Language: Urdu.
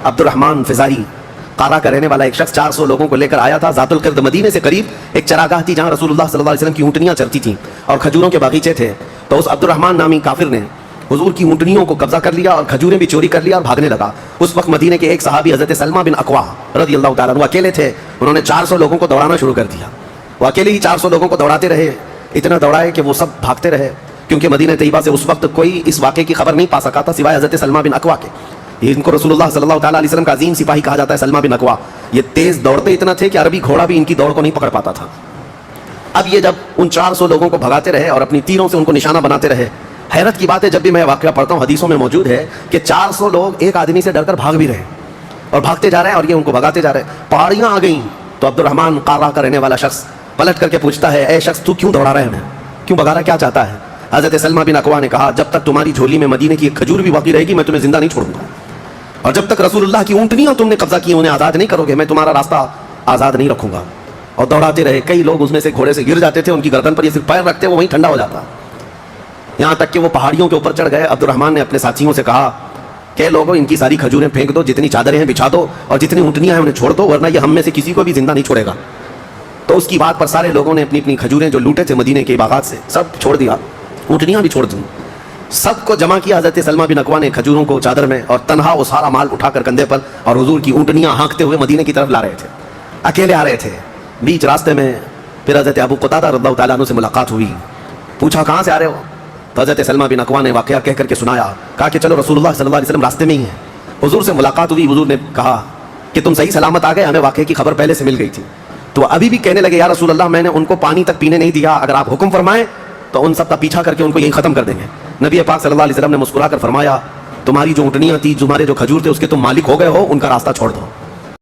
عبدالرحمن فزاری قارا کا رہنے والا ایک شخص 400 لوگوں کو لے کر آیا تھا ذات القرد مدینے سے قریب ایک چراگاہ تھی جہاں رسول اللہ صلی اللہ علیہ وسلم کی اونٹنیاں چرتی تھیں اور کھجوروں کے باغیچے تھے. تو اس عبدالرحمن نامی کافر نے حضور کی اونٹنیوں کو قبضہ کر لیا اور کھجوریں بھی چوری کر لیا اور بھاگنے لگا. اس وقت مدینے کے ایک صحابی حضرت سلمہ بن اکوع رضی اللہ تعالیٰ عنہ اکیلے تھے. انہوں نے 400 لوگوں کو دوڑانا شروع کر دیا. وہ اکیلے ہی 400 لوگوں کو دوڑاتے رہے. اتنا دوڑائے کہ وہ سب بھاگتے رہے کیونکہ مدینہ طیبہ سے اس وقت کوئی اس واقعے کی خبر نہیں پا سکا تھا سوائے حضرت سلمہ بن اکوع کے. ان کو رسول اللہ صلی اللہ تعالیٰ علیہ وسلم کا عظیم سپاہی کہا جاتا ہے سلمہ بن اکوع. یہ تیز دوڑتے اتنا تھے کہ عربی گھوڑا بھی ان کی دوڑ کو نہیں پکڑ پاتا تھا. اب یہ جب ان 400 لوگوں کو بھگاتے رہے اور اپنی تیروں سے ان کو نشانہ بناتے رہے. حیرت کی بات ہے جب بھی میں واقعہ پڑھتا ہوں حدیثوں میں موجود ہے کہ 400 لوگ ایک آدمی سے ڈر کر بھاگ بھی رہے اور بھاگتے جا رہے ہیں اور یہ ان کو بھگاتے جا رہے ہیں. پہاڑیاں آ گئیں تو عبدالرحمن قارا کا رہنے والا شخص پلٹ کر کے پوچھتا ہے اے شخص تو کیوں دوڑا رہا ہے ہمیں, کیوں بھگا رہا, کیا چاہتا ہے؟ حضرت سلمہ بن اکوع نے کہا جب تک تمہاری جھولی میں مدینے کی ایک کھجور بھی باقی رہے گی میں تمہیں زندہ نہیں چھوڑوں گا, اور جب تک رسول اللہ کی اونٹنیاں تم نے قبضہ کی انہیں آزاد نہیں کرو گے میں تمہارا راستہ آزاد نہیں رکھوں گا. اور دوڑاتے رہے. کئی لوگ اس میں سے گھوڑے سے گر جاتے تھے, ان کی گردن پر یہ صرف پیر رکھتے وہ وہیں ٹھنڈا ہو جاتا. یہاں تک کہ وہ پہاڑیوں کے اوپر چڑھ گئے. عبدالرحمن نے اپنے ساتھیوں سے کہا کہ لوگوں ان کی ساری کھجوریں پھینک دو, جتنی چادریں ہیں بچھا دو اور جتنی اونٹنیاں ہیں انہیں چھوڑ دو ورنہ یہ ہم میں سے کسی کو بھی زندہ نہیں چھوڑے گا. تو اس کی بات پر سارے لوگوں نے اپنی اپنی کھجوریں جو لوٹے تھے مدینے کے باغات سے سب چھوڑ دیا, اونٹنیاں بھی چھوڑ دیں. سب کو جمع کیا. حضرت سلمہ بن اکوع نے کھجوروں کو چادر میں اور تنہا وہ سارا مال اٹھا کر کندھے پر اور حضور کی اونٹنیاں ہانکتے ہوئے مدینے کی طرف لا رہے تھے. اکیلے آ رہے تھے. بیچ راستے میں پھر حضرت ابو قتادہ رضی اللہ تعالیٰ عنہ سے ملاقات ہوئی. پوچھا کہاں سے آ رہے ہو؟ تو حضرت سلمہ بن اکوع نے واقعہ کہہ کر کے سنایا. کہا کہ چلو رسول اللہ صلی اللہ علیہ وسلم راستے میں ہی ہیں. حضور سے ملاقات ہوئی. حضور نے کہا کہ تم صحیح سلامت آ گئے, ہمیں واقعے کی خبر پہلے سے مل گئی تھی. تو ابھی بھی کہنے لگے یا رسول اللہ میں نے ان کو پانی تک پینے نہیں دیا, اگر آپ حکم فرمائیں تو ان سب کا پیچھا کر کے ان کو یہیں ختم کر دیں گے. نبی پاک صلی اللہ علیہ وسلم نے مسکرا کر فرمایا تمہاری جو اونٹنیاں تھی, تمہارے جو کھجور تھے اس کے تم مالک ہو گئے ہو, ان کا راستہ چھوڑ دو.